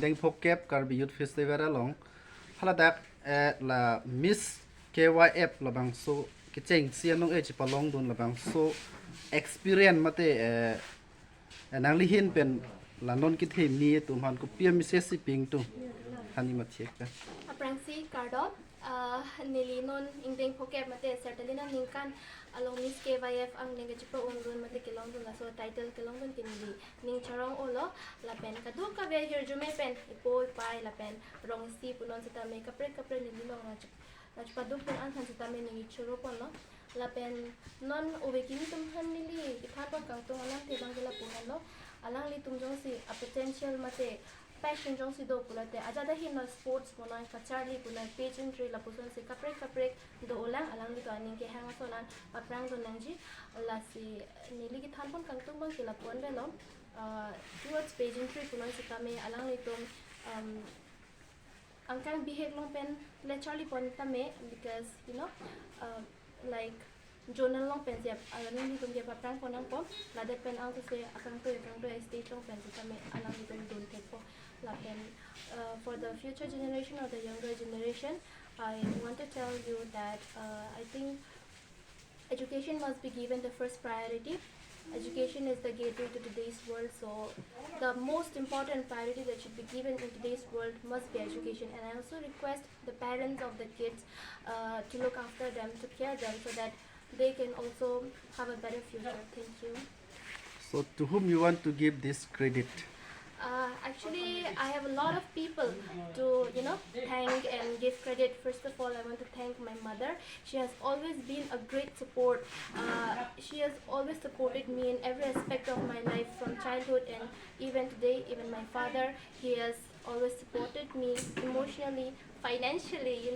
ingdeng phokep Karbi Youth Festival along haladak la Miss KYF labang so Kechengsi Anong-eh Kachepalong dun labang so experience mate nang lihin pen la non kithe mi tumhan ko pia mises si ping tu hani mathiek ka aprangsi kardot nilinon ingdeng phokep mate certainly ningkan along Miss KYF ang negative undun mate kilong dun la so title kilong dun kinili ning charong olo la pen kadu ka be here jume pen ipoy pai la pen rong si punon sita me kapre nililong na padu pun an han sita me ning churo pon no la pen non uwekini tumhan nili ithapan kang tung alang tilang gila punan no alang li tumjong si a potential mate passion jong si do pulate ajada hin no sports monai kachari punai pageantry la puson si kapre do ulang alang li to aning ke hang sonan paprang do nangji la si nili ki thanpon kang tung bang kila pon belo towards pageantry punai si kame alang li tum angkang behave long pen le charlie pon tame because you know like journal long pen siap alang li tum ke paprang ponang pom la de pen ang se akang to stage long pen si kame alang li tum don tepo for the future generation or the younger generation, I want to tell you that I think education must be given the first priority. Education is the gateway to today's world, so the most important priority that should be given in today's world must be education. And I also request the parents of the kids to look after them, to care them, so that they can also have a better future. Thank you. so to whom you want to give this credit Actually, I have a lot of people to, thank and give credit. First of all, I want to thank my mother. She has always been a great support. She has always supported me in every aspect of my life from childhood and even today. Even my father, he has always supported me emotionally, financially,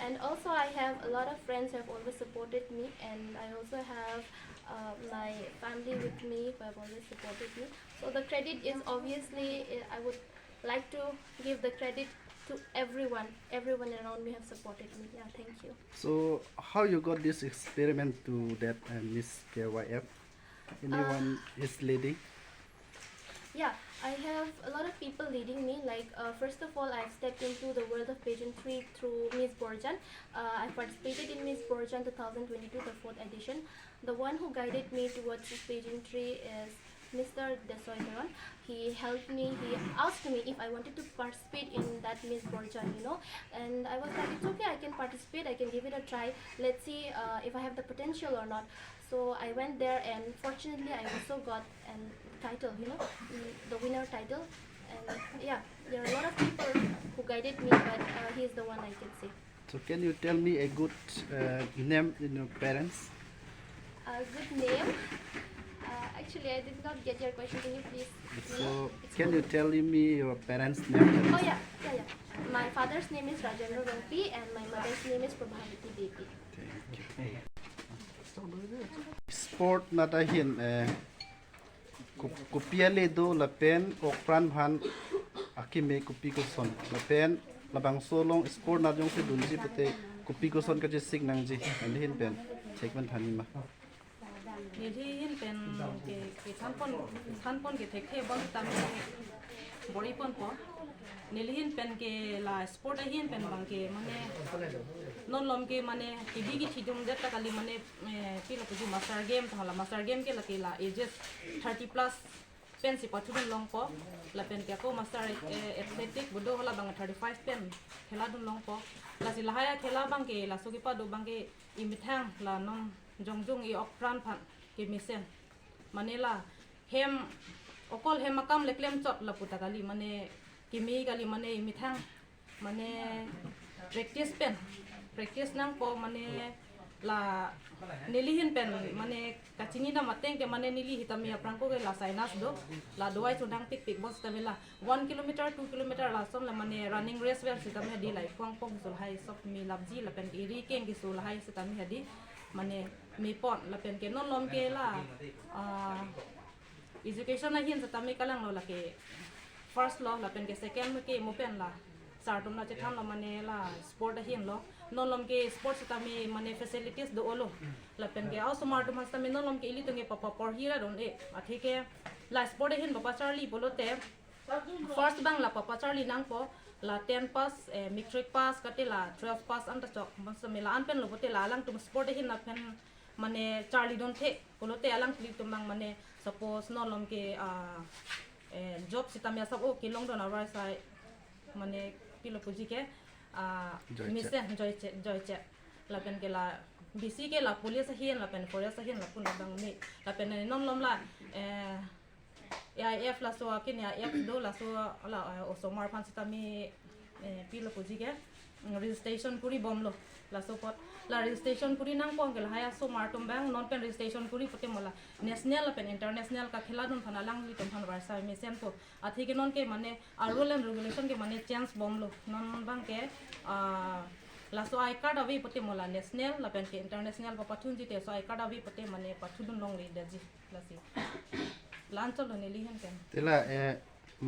And also, I have a lot of friends who have always supported me, and I also have my family with me who have always supported me. So the credit is obviously, I would like to give the credit to everyone around me have supported me. Yeah, thank you. so how you got this experiment to that Miss KYF anyone is leading Yeah, I have a lot of people leading me. Like first of all, I've stepped into the world of pageantry through Miss Borjan. I participated in Miss Borjan 2022, the 4th edition. The one who guided me towards this pageantry is Mr. Desoy. He helped me. He asked me if I wanted to participate in that Miss Borjan, and I was like, it's okay, I can participate. I can give it a try. Let's see if I have the potential or not. So I went there, and fortunately, I also got a title, the winner title. And yeah, there are a lot of people who guided me, but he is the one I can say. so can you tell me a good name in your parents A good name. Actually, I did not get your question. Can you please? so can you tell me your parents name Oh yeah. My father's name is Sarlika Rongpipi, and my mother's name is Prabhavati Devi. sport nata hin kupiale do la pen okpran bhan akime kupi ko son la pen labang solong sport na jong se dunji pete kupi ko son ka je sik nang ji and hin pen chekman thani ma Nilhin pen ke thanpon ke thekhe bon tam bori pon po nilhin pen ke la sport hin pen bang ke mane non lom ke mane tv ki thidum det ta kali mane pila puju master game thala master game ke la ages 30 plus pen si pathudun long po la pen ke ko master athletic budo hala bang 35 pen khela dun long po la si lahaya khela bang ke la soki pa do bang ke imithang la non jongjong I okpran phan ke misen manela hem okol hem makam leklem chot la puta kali mane kimi kali mane imithang mane practice nang po mane la nilihin pen mane kachini na mateng ke mane nili hitami aprangko ke la sainas do la doai chundang pik bos tamela 1 kilometer 2 kilometer la som la mane running race wer sitami hadi lai pong sul hai sop mi labji la pen iri keng ki sul hai sitami hadi mane mi pot la pen ke non lom ke la education na hin sitami kalang lo la ke first lo la pen ke second ke mo pen la sartum na chetham la mane la sport hin lo non lom ke sports tami mane facilities do olo la pen ke also martum has tami non lom ke ili tunge papa por hira don e athi ke la sport hin papa charlie bolote first bang la papa charlie nang po la 10 pass matric pass kate la 12 pass anta chok samela an pen lo bote la lang tum sport hin na pen mane charlie don the kolote alang clip tumang mane suppose no lom ke job sitamya sab o kilong don arai sai mane pilo puji ke mission joy che la pen ke la bc ke la police hian la pen forest hian la pun bang ni la pen non lom la KYF la so akin ya f do la so la osomar phan sitami pilo puji ke registration puri bom lo la so pot la registration puri nang pong ke la haya so mar tum bang non pen registration puri pote mola national la pen international ka khela dun phana lang li tum phan war sai mission to athi ke non ke mane rule and regulation ke mane chance bom lo non bang ke la so I card avi pote mola national la pen ke international pa pathun ji te so I card avi pote mane pathudun long li daji la si lancho lo ne li hen ken tela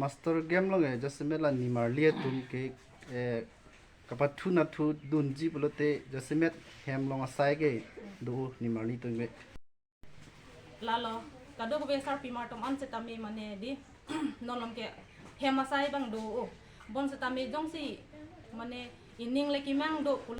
master game lo nge jasimela nimar lie tum ke kapat thu na thu dun ji bolote jasimet hem long asai ge do nimar li tum be la lo kado be sar pimar tom an se tami mane di nonom ke hem asai bang do bon se tami jong si mane ining le ki mang do